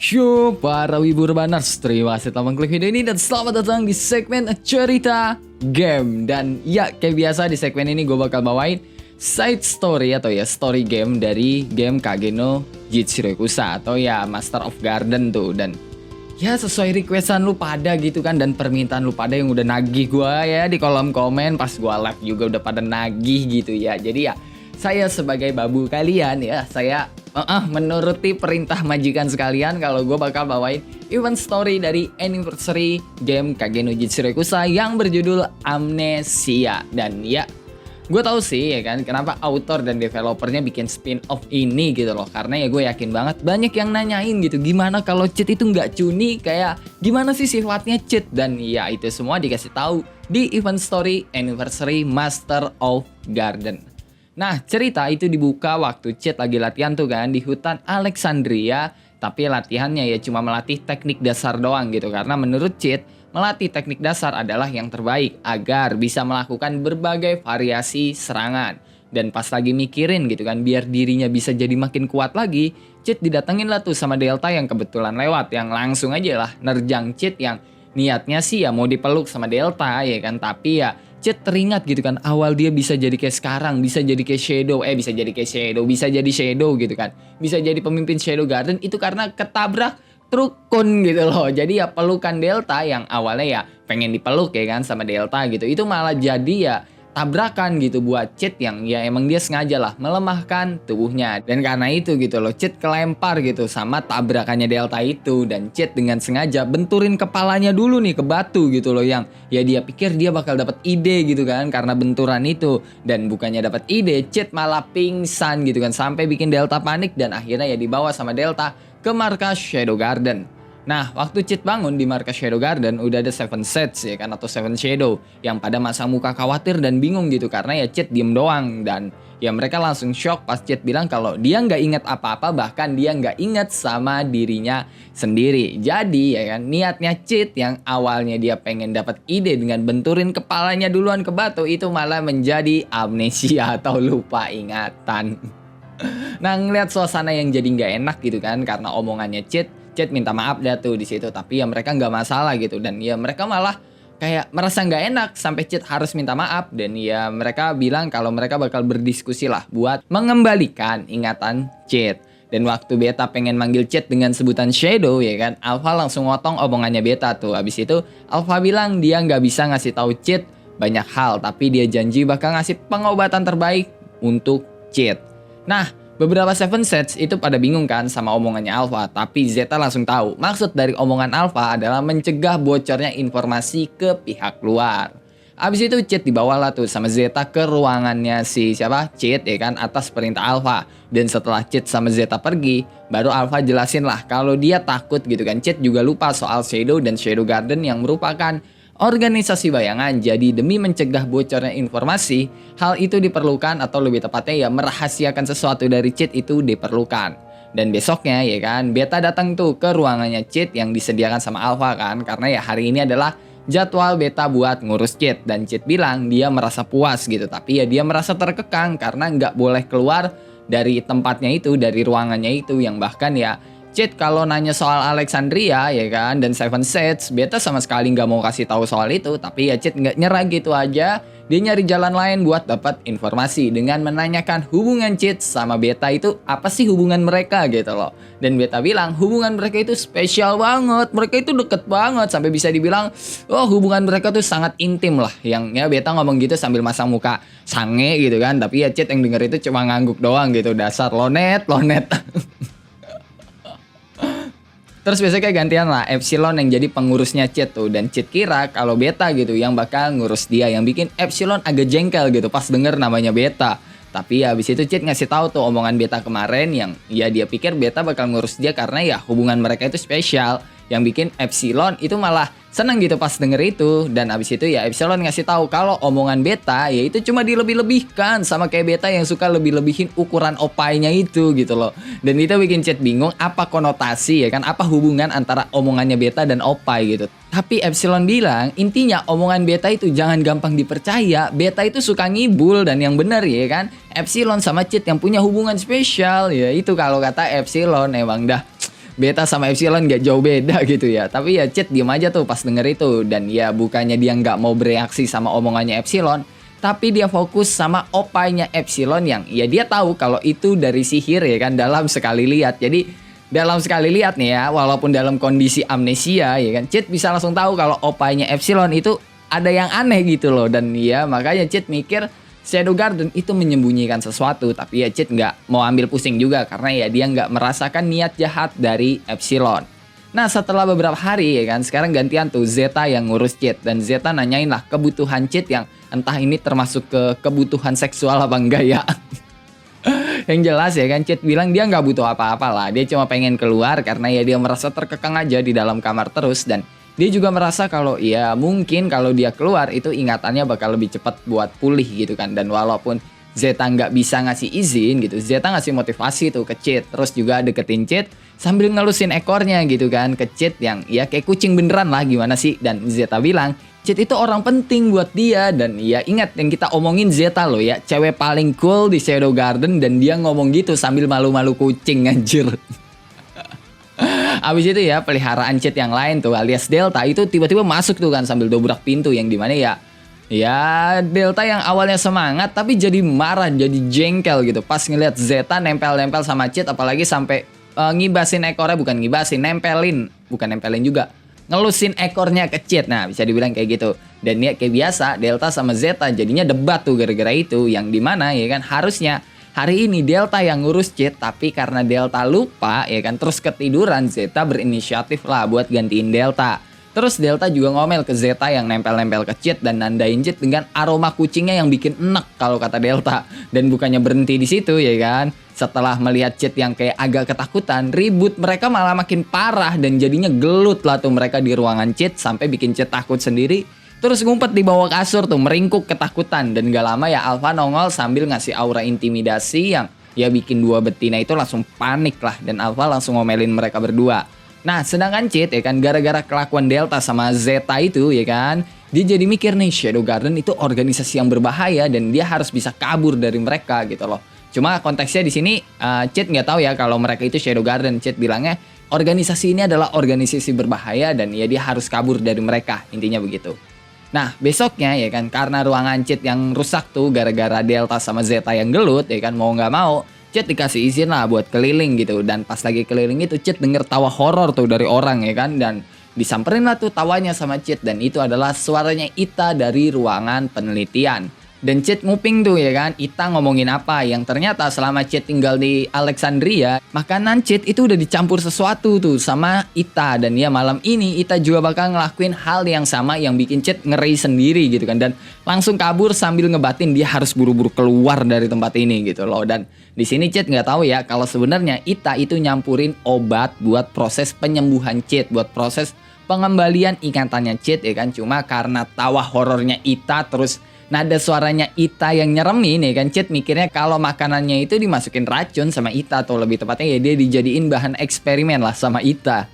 Yo, para wibu urbaners, terima kasih telah mengklik video ini dan selamat datang di segmen cerita game. Dan ya, kayak biasa di segmen ini gue bakal bawain side story atau ya story game dari game Kage no Jitsurokusa atau ya Master of Garden tuh. Dan ya sesuai requestan lu pada gitu kan, dan permintaan lu pada yang udah nagih gue ya di kolom komen pas gue live juga udah pada nagih gitu ya. Jadi ya saya sebagai babu kalian ya, saya menuruti perintah majikan sekalian kalau gue bakal bawain event story dari anniversary game Kage no Jitsurokusa yang berjudul Amnesia. Dan ya, gue tahu sih ya kan kenapa author dan developernya bikin spin-off ini gitu loh. Karena ya gue yakin banget banyak yang nanyain gitu, gimana kalau cheat itu nggak cuni, kayak gimana sih sifatnya cheat. Dan ya itu semua dikasih tahu di event story anniversary Master of Garden. Nah, cerita itu dibuka waktu Cid lagi latihan tuh kan di hutan Alexandria. Tapi latihannya ya cuma melatih teknik dasar doang gitu. Karena menurut Cid, melatih teknik dasar adalah yang terbaik agar bisa melakukan berbagai variasi serangan. Dan pas lagi mikirin gitu kan, biar dirinya bisa jadi makin kuat lagi, Cid didatengin lah tuh sama Delta yang kebetulan lewat. Yang langsung aja lah nerjang Cid, yang niatnya sih ya mau dipeluk sama Delta ya kan. Tapi ya Cid teringat gitu kan, awal dia bisa jadi kayak sekarang, bisa jadi kayak Shadow, bisa jadi Shadow gitu kan. Bisa jadi pemimpin Shadow Garden itu karena ketabrak truk Kun gitu loh. Jadi ya pelukan Delta yang awalnya ya pengen dipeluk ya kan sama Delta gitu, itu malah jadi ya tabrakan gitu buat Cid yang ya emang dia sengaja lah melemahkan tubuhnya. Dan karena itu gitu loh, Cid kelempar gitu sama tabrakannya Delta itu. Dan Cid dengan sengaja benturin kepalanya dulu nih ke batu gitu loh, yang ya dia pikir dia bakal dapat ide gitu kan karena benturan itu. Dan bukannya dapat ide, Cid malah pingsan gitu kan, sampai bikin Delta panik dan akhirnya ya dibawa sama Delta ke markas Shadow Garden. Nah, waktu Cid bangun di markas Shadow Garden udah ada Seven Sets ya kan, atau Seven Shadow yang pada masa muka khawatir dan bingung gitu karena ya Cid diem doang. Dan ya mereka langsung shock pas Cid bilang kalau dia nggak inget apa-apa, bahkan dia nggak inget sama dirinya sendiri. Jadi ya kan, niatnya Cid yang awalnya dia pengen dapat ide dengan benturin kepalanya duluan ke batu, itu malah menjadi amnesia atau lupa ingatan. Nah, ngeliat suasana yang jadi nggak enak gitu kan karena omongannya Cid minta maaf dah tuh di situ. Tapi ya mereka nggak masalah gitu, dan ya mereka malah kayak merasa nggak enak sampai Cid harus minta maaf. Dan ya mereka bilang kalau mereka bakal berdiskusi lah buat mengembalikan ingatan Cid. Dan waktu Beta pengen manggil Cid dengan sebutan Shadow ya kan, Alpha langsung ngotong omongannya Beta tuh. Abis itu Alpha bilang dia nggak bisa ngasih tahu Cid banyak hal, tapi dia janji bakal ngasih pengobatan terbaik untuk Cid. Nah, beberapa Seven Sets itu pada bingung kan sama omongannya Alpha, tapi Zeta langsung tahu maksud dari omongan Alpha adalah mencegah bocornya informasi ke pihak luar. Abis itu Cid dibawalah tuh sama Zeta ke ruangannya si siapa? Cid ya kan, atas perintah Alpha. Dan setelah Cid sama Zeta pergi, baru Alpha jelasin lah kalau dia takut gitu kan. Cid juga lupa soal Shadow dan Shadow Garden yang merupakan organisasi bayangan. Jadi demi mencegah bocornya informasi, hal itu diperlukan, atau lebih tepatnya ya merahasiakan sesuatu dari Cid itu diperlukan. Dan besoknya ya kan, Beta datang tuh ke ruangannya Cid yang disediakan sama Alpha kan, karena ya hari ini adalah jadwal Beta buat ngurus Cid. Dan Cid bilang dia merasa puas gitu, tapi ya dia merasa terkekang karena nggak boleh keluar dari tempatnya itu, dari ruangannya itu, yang bahkan ya Cid kalau nanya soal Alexandria ya kan dan Seven Sets, Beta sama sekali nggak mau kasih tahu soal itu. Tapi ya Cid nggak nyerah gitu aja, dia nyari jalan lain buat dapat informasi dengan menanyakan hubungan Cid sama Beta itu apa sih hubungan mereka gitu loh. Dan Beta bilang hubungan mereka itu spesial banget, mereka itu deket banget sampai bisa dibilang oh hubungan mereka tuh sangat intim lah. Yang ya Beta ngomong gitu sambil masang muka sange gitu kan, tapi ya Cid yang denger itu cuma ngangguk doang gitu, dasar lonet. Terus biasanya kayak gantian lah Epsilon yang jadi pengurusnya Cid tuh. Dan Cid kira kalau Beta gitu yang bakal ngurus dia, yang bikin Epsilon agak jengkel gitu pas denger namanya Beta. Tapi ya abis itu Cid ngasih tahu tuh omongan Beta kemarin, yang ya dia pikir Beta bakal ngurus dia karena ya hubungan mereka itu spesial. Yang bikin Epsilon itu malah seneng gitu pas denger itu. Dan abis itu ya Epsilon ngasih tahu kalau omongan Beta ya itu cuma dilebih-lebihkan, sama kayak Beta yang suka lebih-lebihin ukuran opainya itu gitu loh. Dan itu bikin Cid bingung apa konotasi ya kan, apa hubungan antara omongannya Beta dan opai gitu. Tapi Epsilon bilang intinya omongan Beta itu jangan gampang dipercaya, Beta itu suka ngibul. Dan yang benar ya kan, Epsilon sama Cid yang punya hubungan spesial ya itu kalau kata Epsilon emang dah Beta sama Epsilon gak jauh beda gitu ya. Tapi ya Cid diem aja tuh pas denger itu. Dan ya bukannya dia nggak mau bereaksi sama omongannya Epsilon, tapi dia fokus sama opainya Epsilon yang ya dia tahu kalau itu dari sihir ya kan, dalam sekali lihat. Jadi dalam sekali lihat nih ya, walaupun dalam kondisi amnesia ya kan, Cid bisa langsung tahu kalau opainya Epsilon itu ada yang aneh gitu loh. Dan ya makanya Cid mikir Shadow Garden itu menyembunyikan sesuatu, tapi ya Cid nggak mau ambil pusing juga karena ya dia nggak merasakan niat jahat dari Epsilon. Nah setelah beberapa hari ya kan, sekarang gantian tuh Zeta yang ngurus Cid, dan Zeta nanyain lah kebutuhan Cid yang entah ini termasuk ke kebutuhan seksual apa enggak ya. Yang jelas ya kan, Cid bilang dia nggak butuh apa-apa lah, dia cuma pengen keluar karena ya dia merasa terkekang aja di dalam kamar terus. Dan dia juga merasa kalau ya mungkin kalau dia keluar itu ingatannya bakal lebih cepat buat pulih gitu kan. Dan walaupun Zeta nggak bisa ngasih izin gitu, Zeta ngasih motivasi tuh ke Cid, terus juga deketin Cid sambil ngelusin ekornya gitu kan ke Cid yang ya kayak kucing beneran lah, gimana sih. Dan Zeta bilang Cid itu orang penting buat dia. Dan ya ingat yang kita omongin Zeta loh ya, cewek paling cool di Shadow Garden, dan dia ngomong gitu sambil malu-malu kucing anjir. Abis itu ya peliharaan Cid yang lain tuh alias Delta itu tiba-tiba masuk tuh kan sambil dobrak pintu, yang dimana ya Delta yang awalnya semangat tapi jadi marah, jadi jengkel gitu pas ngeliat Zeta nempel-nempel sama Cid, apalagi sampai ngibasin ekornya, bukan ngibasin, nempelin juga, ngelusin ekornya ke Cid. Nah bisa dibilang kayak gitu. Dan ya kayak biasa Delta sama Zeta jadinya debat tuh gara-gara itu, yang dimana ya kan harusnya hari ini Delta yang ngurus Cid, tapi karena Delta lupa ya kan, terus ketiduran, Zeta berinisiatif lah buat gantiin Delta. Terus Delta juga ngomel ke Zeta yang nempel-nempel ke Cid dan nandain Cid dengan aroma kucingnya yang bikin enek kalau kata Delta. Dan bukannya berhenti di situ ya kan, setelah melihat Cid yang kayak agak ketakutan, ribut mereka malah makin parah dan jadinya gelut lah tuh mereka di ruangan Cid sampai bikin Cid takut sendiri. Terus ngumpet di bawah kasur tuh meringkuk ketakutan. Dan gak lama ya Alpha nongol sambil ngasih aura intimidasi yang ya bikin dua betina itu langsung panik lah. Dan Alpha langsung ngomelin mereka berdua. Nah sedangkan Cid ya kan gara-gara kelakuan Delta sama Zeta itu ya kan, dia jadi mikir nih Shadow Garden itu organisasi yang berbahaya dan dia harus bisa kabur dari mereka gitu loh. Cuma konteksnya di sini Cid nggak tahu ya kalau mereka itu Shadow Garden. Cid bilangnya organisasi ini adalah organisasi berbahaya dan ya dia harus kabur dari mereka, intinya begitu. Nah besoknya ya kan, karena ruangan Cid yang rusak tuh gara-gara Delta sama Zeta yang gelut ya kan, mau nggak mau Cid dikasih izin lah buat keliling gitu. Dan pas lagi keliling itu Cid denger tawa horor tuh dari orang ya kan, dan disamperin lah tuh tawanya sama Cid, dan itu adalah suaranya Ita dari ruangan penelitian. Dan Cid nguping tuh ya kan, Ita ngomongin apa, yang ternyata selama Cid tinggal di Alexandria, makanan Cid itu udah dicampur sesuatu tuh sama Ita. Dan ya malam ini Ita juga bakal ngelakuin hal yang sama yang bikin Cid ngeri sendiri gitu kan. Dan langsung kabur sambil ngebatin dia harus buru-buru keluar dari tempat ini gitu loh. Dan di sini Cid nggak tahu ya kalau sebenarnya Ita itu nyampurin obat buat proses penyembuhan Cid, buat proses pengembalian ingatannya Cid ya kan. Cuma karena tawa horornya Ita terus nada suaranya Ita yang nyeremin ya kan, Cid mikirnya kalau makanannya itu dimasukin racun sama Ita, atau lebih tepatnya ya dia dijadiin bahan eksperimen lah sama Ita.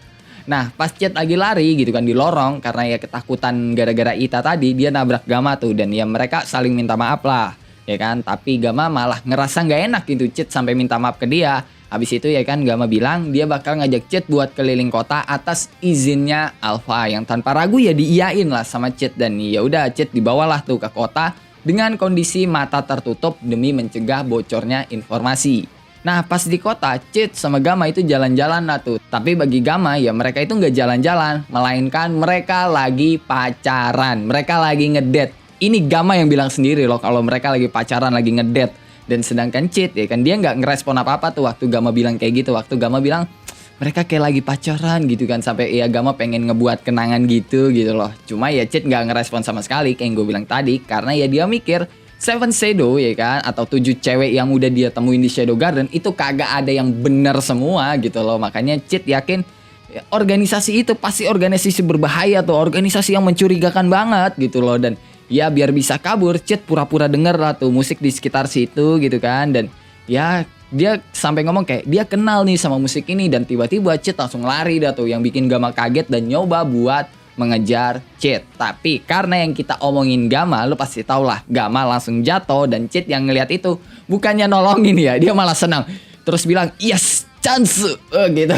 Nah pas Cid lagi lari gitu kan di lorong, karena ya ketakutan gara-gara Ita tadi, dia nabrak Gama tuh. Dan ya mereka saling minta maaf lah ya kan, tapi Gama malah ngerasa nggak enak gitu Cid sampai minta maaf ke dia. Habis itu ya kan Gama bilang dia bakal ngajak Cid buat keliling kota atas izinnya Alpha, yang tanpa ragu ya diiyain lah sama Cid. Dan ya udah Cid dibawalah tuh ke kota dengan kondisi mata tertutup demi mencegah bocornya informasi. Nah pas di kota Cid sama Gama itu jalan-jalan lah tuh. Tapi bagi Gama ya mereka itu nggak jalan-jalan, melainkan mereka lagi pacaran, mereka lagi ngedate. Ini Gama yang bilang sendiri loh kalau mereka lagi pacaran, lagi ngedate. Dan sedangkan Cid ya kan dia nggak ngerespon apa-apa tuh waktu Gama bilang kayak gitu. Waktu Gama bilang mereka kayak lagi pacaran gitu kan, sampai ya Gama pengen ngebuat kenangan gitu loh. Cuma ya Cid nggak ngerespon sama sekali kayak yang gue bilang tadi, karena ya dia mikir Seven Shadow ya kan, atau 7 cewek yang udah dia temuin di Shadow Garden itu kagak ada yang bener semua gitu loh. Makanya Cid yakin ya, organisasi itu pasti organisasi berbahaya tuh, organisasi yang mencurigakan banget gitu loh. Dan ya biar bisa kabur Cid pura-pura denger lah tuh musik di sekitar situ gitu kan. Dan ya dia sampai ngomong kayak dia kenal nih sama musik ini. Dan tiba-tiba Cid langsung lari dah tuh, yang bikin Gama kaget dan nyoba buat mengejar Cid. Tapi karena yang kita omongin Gama, lu pasti tau lah, Gama langsung jatuh. Dan Cid yang ngeliat itu bukannya nolongin ya, dia malah senang, terus bilang yes chance gitu.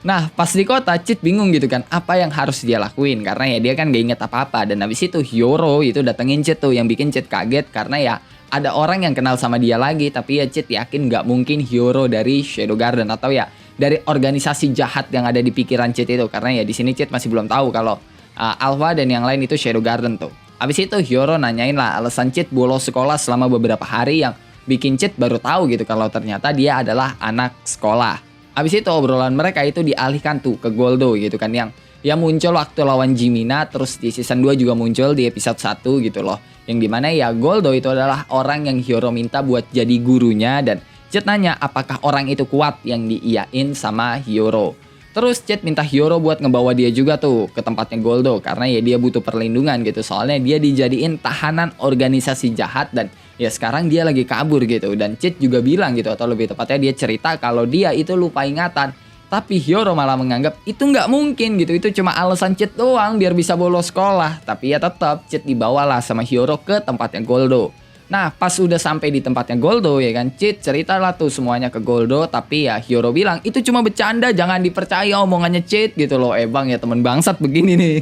Nah, pas di kota, Chit bingung gitu kan, apa yang harus dia lakuin. Karena ya dia kan gak inget apa-apa. Dan habis itu Hyoro itu datengin Chit tuh, yang bikin Chit kaget. Karena ya ada orang yang kenal sama dia lagi. Tapi ya Chit yakin gak mungkin Hyoro dari Shadow Garden. Atau ya dari organisasi jahat yang ada di pikiran Chit itu. Karena ya di sini Chit masih belum tahu kalau Alpha dan yang lain itu Shadow Garden tuh. Habis itu Hyoro nanyain lah alasan Chit bolos sekolah selama beberapa hari, yang bikin Chit baru tahu gitu kalau ternyata dia adalah anak sekolah. Abis itu obrolan mereka itu dialihkan tuh ke Goldo gitu kan, yang muncul waktu lawan Jimina, terus di season 2 juga muncul di episode 1 gitu loh. Yang dimana ya Goldo itu adalah orang yang Hyoro minta buat jadi gurunya, dan Chit nanya apakah orang itu kuat yang diiyain sama Hyoro. Terus Chit minta Hyoro buat ngebawa dia juga tuh ke tempatnya Goldo, karena ya dia butuh perlindungan gitu, soalnya dia dijadiin tahanan organisasi jahat dan ya sekarang dia lagi kabur gitu. Dan Chit juga bilang gitu, atau lebih tepatnya dia cerita kalau dia itu lupa ingatan. Tapi Hyoro malah menganggap itu nggak mungkin gitu, itu cuma alasan Chit doang biar bisa bolos sekolah. Tapi ya tetap Chit dibawalah sama Hyoro ke tempatnya Goldo. Nah pas udah sampai di tempatnya Goldo ya kan, Chit ceritalah tuh semuanya ke Goldo. Tapi ya Hyoro bilang itu cuma bercanda, jangan dipercaya omongannya Chit gitu loh. Bang ya temen bangsat begini nih.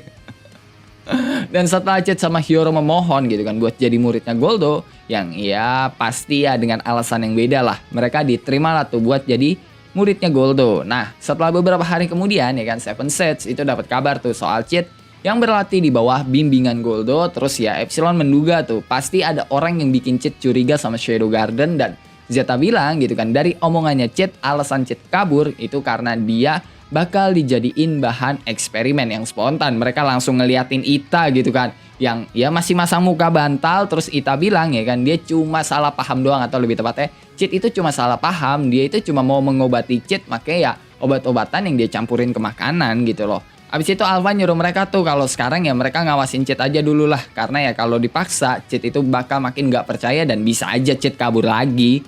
Dan setelah Chit sama Hyoro memohon gitu kan buat jadi muridnya Goldo, yang ya pasti ya dengan alasan yang beda lah, mereka diterima lah tuh buat jadi muridnya Goldo. Nah setelah beberapa hari kemudian ya kan, Seven Sets itu dapat kabar tuh soal Chit yang berlatih di bawah bimbingan Goldo. Terus ya Epsilon menduga tuh pasti ada orang yang bikin Chit curiga sama Shadow Garden. Dan Zeta bilang gitu kan, dari omongannya Chit, alasan Chit kabur itu karena dia bakal dijadiin bahan eksperimen yang spontan. Mereka langsung ngeliatin Ita gitu kan, yang ya masih masang muka bantal. Terus Ita bilang ya kan, dia cuma salah paham doang, atau lebih tepatnya Chit itu cuma salah paham. Dia itu cuma mau mengobati Chit, makanya ya obat-obatan yang dia campurin ke makanan gitu loh. Abis itu Alpha nyuruh mereka tuh kalau sekarang ya mereka ngawasin Chit aja dulu lah, karena ya kalau dipaksa Chit itu bakal makin gak percaya dan bisa aja Chit kabur lagi.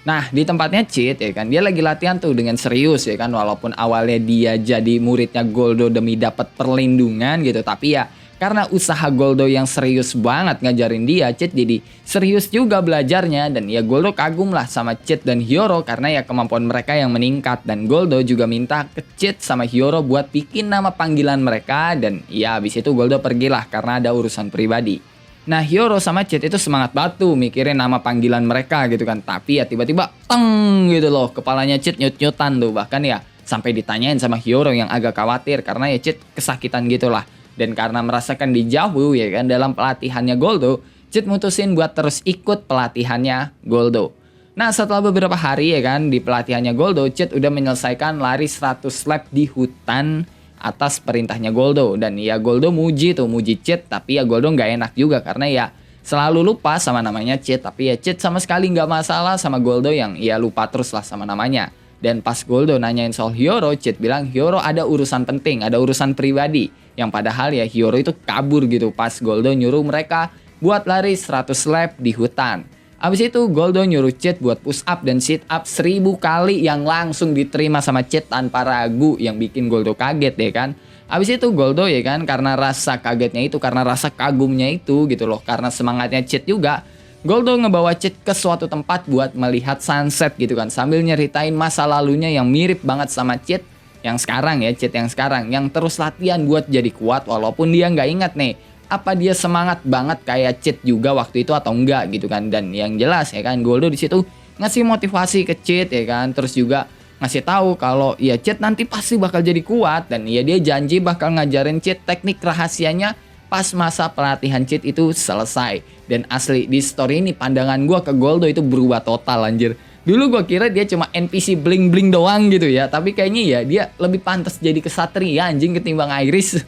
Nah di tempatnya Chit ya kan, dia lagi latihan tuh dengan serius ya kan, walaupun awalnya dia jadi muridnya Goldo demi dapat perlindungan gitu, tapi ya karena usaha Goldo yang serius banget ngajarin dia, Chit jadi serius juga belajarnya. Dan ya Goldo kagum lah sama Chit dan Hyoro karena ya kemampuan mereka yang meningkat. Dan Goldo juga minta ke Chit sama Hyoro buat bikin nama panggilan mereka. Dan ya abis itu Goldo pergilah karena ada urusan pribadi. Nah Hyoro sama Chit itu semangat batu mikirin nama panggilan mereka gitu kan. Tapi ya tiba-tiba teng gitu loh, kepalanya Chit nyut-nyutan tuh. Bahkan ya sampai ditanyain sama Hyoro yang agak khawatir karena ya Chit kesakitan gitu lah. Dan karena merasakan dijauh ya kan dalam pelatihannya Goldo, Chit mutusin buat terus ikut pelatihannya Goldo. Nah setelah beberapa hari ya kan di pelatihannya Goldo, Chit udah menyelesaikan lari 100 lap di hutan atas perintahnya Goldo. Dan ya Goldo muji Chit, tapi ya Goldo nggak enak juga karena ya selalu lupa sama namanya Chit. Tapi ya Chit sama sekali nggak masalah sama Goldo yang ya lupa terus lah sama namanya. Dan pas Goldo nanyain soal Hyoro, Chit bilang Hyoro ada urusan penting, ada urusan pribadi. Yang padahal ya Hyoro itu kabur gitu pas Goldo nyuruh mereka buat lari 100 lap di hutan. Abis itu Goldo nyuruh Chit buat push up dan sit up 1000 kali yang langsung diterima sama Chit tanpa ragu, yang bikin Goldo kaget ya kan. Abis itu Goldo ya kan, karena rasa kagetnya itu, karena rasa kagumnya itu gitu loh, karena semangatnya Chit juga, Goldo ngebawa Chit ke suatu tempat buat melihat sunset gitu kan, sambil nyeritain masa lalunya yang mirip banget sama Chit yang sekarang ya, Chit yang sekarang yang terus latihan buat jadi kuat, walaupun dia nggak ingat nih apa dia semangat banget kayak Chit juga waktu itu atau enggak gitu kan. Dan yang jelas ya kan Goldo di situ ngasih motivasi ke Chit ya kan, terus juga ngasih tahu kalau ya Chit nanti pasti bakal jadi kuat. Dan ya dia janji bakal ngajarin Chit teknik rahasianya pas masa pelatihan Chit itu selesai. Dan asli di story ini pandangan gua ke Goldo itu berubah total anjir. Dulu gue kira dia cuma NPC bling-bling doang gitu ya, tapi kayaknya ya dia lebih pantas jadi kesatria anjing ketimbang Iris.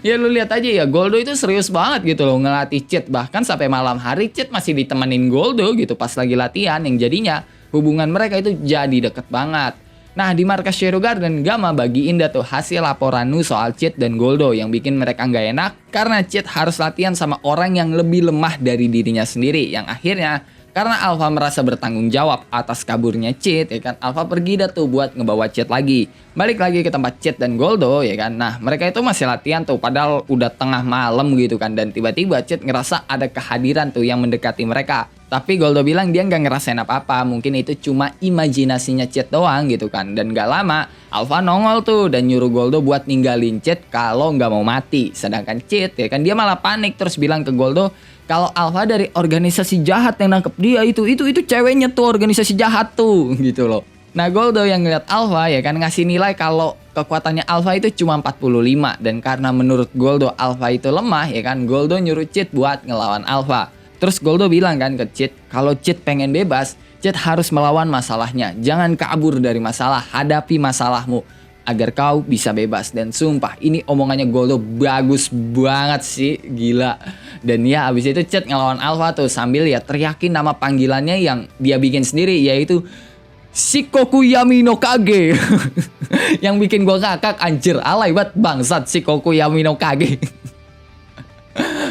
Ya lu lihat aja ya, Goldo itu serius banget gitu loh ngelatih Chit. Bahkan sampai malam hari Chit masih ditemenin Goldo gitu pas lagi latihan, yang jadinya hubungan mereka itu jadi deket banget. Nah di markas Shadow Garden, Gamma bagiin dah tuh hasil laporan Nu soal Chit dan Goldo, yang bikin mereka nggak enak karena Chit harus latihan sama orang yang lebih lemah dari dirinya sendiri. Yang akhirnya karena Alpha merasa bertanggung jawab atas kaburnya Chit ya kan, Alpha pergi dah tuh buat ngebawa Chit lagi. Balik lagi ke tempat Chit dan Goldo ya kan. Nah mereka itu masih latihan tuh padahal udah tengah malam gitu kan. Dan tiba-tiba Chit ngerasa ada kehadiran tuh yang mendekati mereka. Tapi Goldo bilang dia nggak ngerasain apa-apa, mungkin itu cuma imajinasinya Cid doang gitu kan. Dan gak lama, Alpha nongol tuh dan nyuruh Goldo buat ninggalin Cid kalau nggak mau mati. Sedangkan Cid ya kan dia malah panik terus bilang ke Goldo kalau Alpha dari organisasi jahat yang nangkep dia itu ceweknya tuh organisasi jahat tuh gitu loh. Nah Goldo yang ngeliat Alpha ya kan ngasih nilai kalau kekuatannya Alpha itu cuma 45 dan karena menurut Goldo Alpha itu lemah ya kan Goldo nyuruh Cid buat ngelawan Alpha. Terus Goldo bilang kan ke Cid, kalau Cid pengen bebas, Cid harus melawan masalahnya. Jangan kabur dari masalah, hadapi masalahmu agar kau bisa bebas. Dan sumpah, ini omongannya Goldo bagus banget sih, gila. Dan ya abis itu Cid ngelawan Alpha tuh sambil ya teriakin nama panggilannya yang dia bikin sendiri, yaitu Shikoku Yami no Kage. Yang bikin gue ngakak, anjir, alay banget bangsat Shikoku Yami no Kage.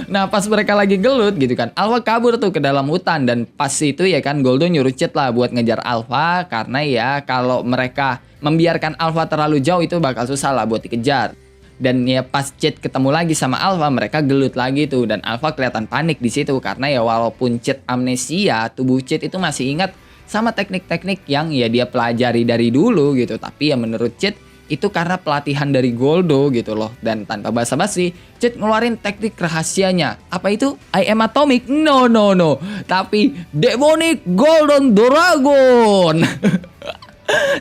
Nah pas mereka lagi gelut gitu kan Alpha kabur tuh ke dalam hutan. Dan pas itu ya kan Goldo nyuruh Cid lah buat ngejar Alpha. Karena ya kalau mereka membiarkan Alpha terlalu jauh itu bakal susah lah buat dikejar. Dan ya pas Cid ketemu lagi sama Alpha mereka gelut lagi tuh. Dan Alpha kelihatan panik di situ karena ya walaupun Cid amnesia, tubuh Cid itu masih ingat sama teknik-teknik yang ya dia pelajari dari dulu gitu. Tapi ya menurut Cid itu karena pelatihan dari Goldo gitu loh. Dan tanpa basa-basi Cid ngeluarin teknik rahasianya. Apa itu? I am atomic? No. Tapi Demonic Golden Dragon.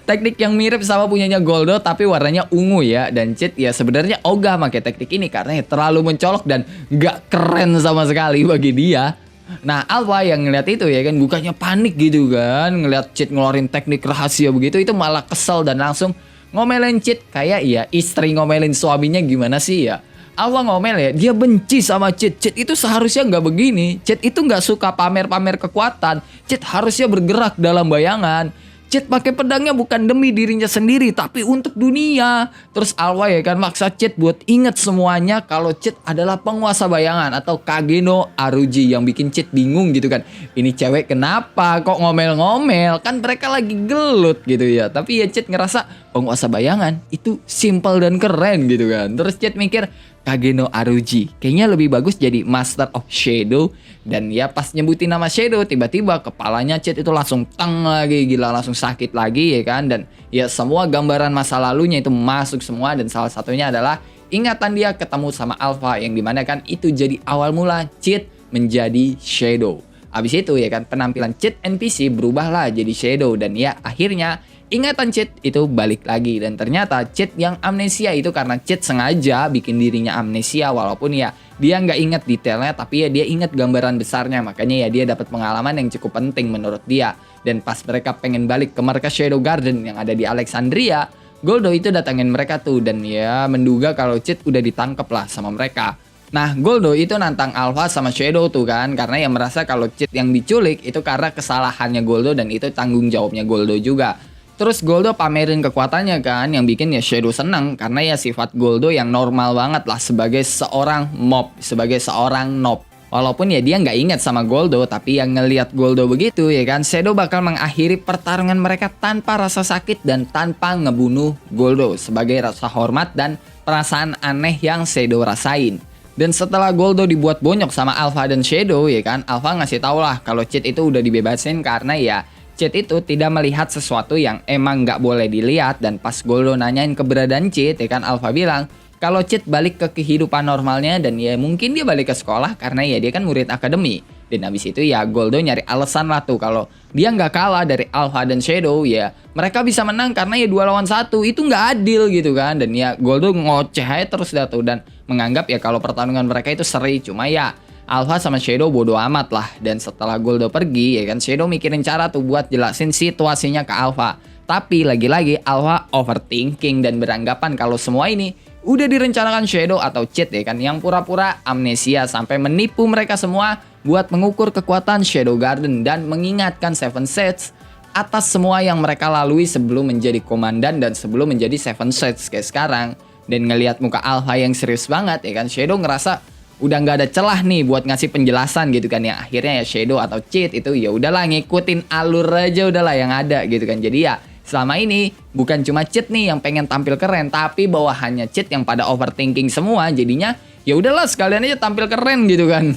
Teknik yang mirip sama punyanya Goldo tapi warnanya ungu ya. Dan Cid ya sebenarnya ogah pakai teknik ini karena ya terlalu mencolok dan gak keren sama sekali bagi dia. Nah Alpha yang ngeliat itu ya kan bukannya panik gitu kan ngeliat Cid ngeluarin teknik rahasia begitu, itu malah kesel dan langsung ngomelin Cid kayak ya istri ngomelin suaminya gimana sih ya. Alpha ngomel ya, dia benci sama Cid. Cid itu seharusnya nggak begini. Cid itu nggak suka pamer-pamer kekuatan. Cid harusnya bergerak dalam bayangan. Cid pakai pedangnya bukan demi dirinya sendiri tapi untuk dunia. Terus Alpha ya kan maksa Cid buat inget semuanya kalau Cid adalah penguasa bayangan atau Kage no Aruji, yang bikin Cid bingung gitu kan. Ini cewek kenapa kok ngomel-ngomel? Kan mereka lagi gelut gitu ya. Tapi ya Cid ngerasa penguasa bayangan itu simple dan keren gitu kan. Terus Cid mikir Kage no Aruji kayaknya lebih bagus jadi Master of Shadow. Dan ya pas nyebutin nama Shadow tiba-tiba kepalanya Cid itu langsung teng lagi, gila langsung sakit lagi ya kan. Dan ya semua gambaran masa lalunya itu masuk semua. Dan salah satunya adalah ingatan dia ketemu sama Alpha yang dimana kan itu jadi awal mula Cid menjadi Shadow. Abis itu ya kan penampilan Cid NPC berubahlah jadi Shadow. Dan ya akhirnya ingatan Cid itu balik lagi. Dan ternyata Cid yang amnesia itu karena Cid sengaja bikin dirinya amnesia. Walaupun ya dia nggak inget detailnya tapi ya dia inget gambaran besarnya. Makanya ya dia dapat pengalaman yang cukup penting menurut dia. Dan pas mereka pengen balik ke markas Shadow Garden yang ada di Alexandria, Goldo itu datangin mereka tuh. Dan ya menduga kalau Cid udah ditangkep lah sama mereka. Nah Goldo itu nantang Alpha sama Shadow tuh kan karena yang merasa kalau Cid yang diculik itu karena kesalahannya Goldo dan itu tanggung jawabnya Goldo juga. Terus Goldo pamerin kekuatannya kan yang bikin ya Shadow seneng karena ya sifat Goldo yang normal banget lah sebagai seorang mob, sebagai seorang noob. Walaupun ya dia nggak ingat sama Goldo tapi yang ngelihat Goldo begitu ya kan Shadow bakal mengakhiri pertarungan mereka tanpa rasa sakit dan tanpa ngebunuh Goldo sebagai rasa hormat dan perasaan aneh yang Shadow rasain. Dan setelah Goldo dibuat bonyok sama Alpha dan Shadow ya kan Alpha ngasih tau lah kalau Cid itu udah dibebasin karena ya Cid itu tidak melihat sesuatu yang emang nggak boleh dilihat. Dan pas Goldo nanyain keberadaan Cid ya kan Alpha bilang kalau Cid balik ke kehidupan normalnya dan ya mungkin dia balik ke sekolah karena ya dia kan murid akademi. Dan habis itu ya Goldo nyari alasan lah tuh kalau dia nggak kalah dari Alpha dan Shadow ya mereka bisa menang karena ya 2 lawan 1 itu nggak adil gitu kan. Dan ya Goldo ngoceh aja terus dah tuh dan menganggap ya kalau pertarungan mereka itu seri. Cuma ya Alpha sama Shadow bodo amat lah. Dan setelah Goldo pergi ya kan Shadow mikirin cara tuh buat jelasin situasinya ke Alpha. Tapi lagi-lagi Alpha overthinking dan beranggapan kalau semua ini udah direncanakan Shadow atau Cid ya kan yang pura-pura amnesia sampai menipu mereka semua buat mengukur kekuatan Shadow Garden dan mengingatkan Seven Sets atas semua yang mereka lalui sebelum menjadi komandan dan sebelum menjadi Seven Sets kayak sekarang. Dan ngelihat muka Alpha yang serius banget ya kan Shadow ngerasa udah nggak ada celah nih buat ngasih penjelasan gitu kan. Yang akhirnya ya Shadow atau Cid itu ya udahlah ngikutin alur aja udahlah yang ada gitu kan. Jadi ya selama ini bukan cuma Cid nih yang pengen tampil keren tapi bawahannya Cid yang pada overthinking semua. Jadinya ya udahlah sekalian aja tampil keren gitu kan.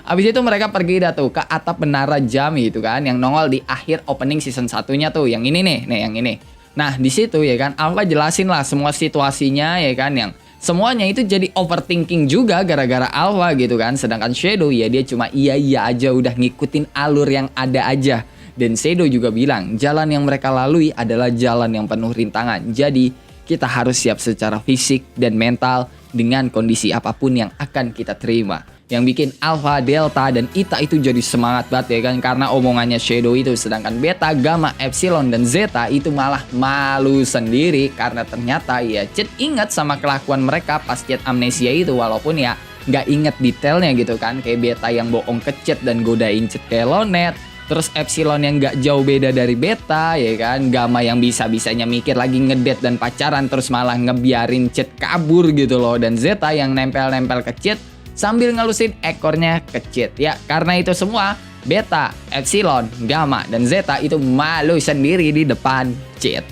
Abis itu mereka pergi dah tuh ke atap menara jam itu kan, yang nongol di akhir opening season satunya tuh, yang ini nih yang ini. Nah di situ ya kan, Alpha jelasin lah semua situasinya ya kan, yang semuanya itu jadi overthinking juga gara-gara Alpha gitu kan. Sedangkan Shadow ya dia cuma iya aja, udah ngikutin alur yang ada aja. Dan Shadow juga bilang jalan yang mereka lalui adalah jalan yang penuh rintangan. Jadi kita harus siap secara fisik dan mental dengan kondisi apapun yang akan kita terima. Yang bikin Alpha, Delta, dan Eta itu jadi semangat banget ya kan, karena omongannya Shadow itu. Sedangkan Beta, Gamma, Epsilon, dan Zeta itu malah malu sendiri karena ternyata ya Cid ingat sama kelakuan mereka pas Cid amnesia itu, walaupun ya nggak inget detailnya gitu kan. Kayak Beta yang bohong ke Cid dan godain Cid kayak Lonet. Terus Epsilon yang gak jauh beda dari Beta ya kan. Gamma yang bisa-bisanya mikir lagi ngedate dan pacaran terus malah ngebiarin Cid kabur gitu loh. Dan Zeta yang nempel-nempel ke Cid sambil ngelusin ekornya ke Cid. Ya karena itu semua Beta, Epsilon, Gamma, dan Zeta itu malu sendiri di depan Cid.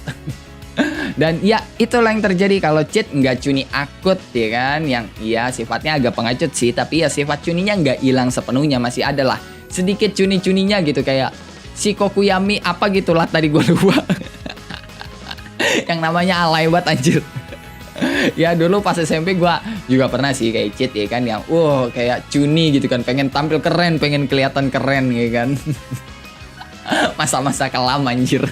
Dan ya itulah yang terjadi kalau Cid nggak cuni akut ya kan. Yang ya sifatnya agak pengecut sih, tapi ya sifat cuninya nggak hilang sepenuhnya, masih ada lah sedikit cuni-cuninya gitu. Kayak si Kokuyami apa gitulah tadi gue lupa. Yang namanya alay banget anjir. Ya dulu pas SMP gue juga pernah sih kayak Cid ya kan, yang kayak cuni gitu kan, pengen tampil keren, pengen kelihatan keren ya kan. Masa-masa kelam anjir.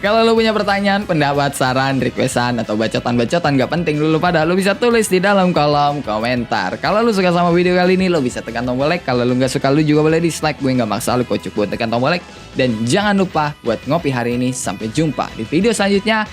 Kalau lo punya pertanyaan, pendapat, saran, requestan, atau bacotan-bacotan gak penting dulu pada, lo bisa tulis di dalam kolom komentar. Kalau lo suka sama video kali ini, lo bisa tekan tombol like. Kalau lo gak suka, lo juga boleh dislike. Gue gak maksa lo kocok buat tekan tombol like. Dan jangan lupa buat ngopi hari ini. Sampai jumpa di video selanjutnya.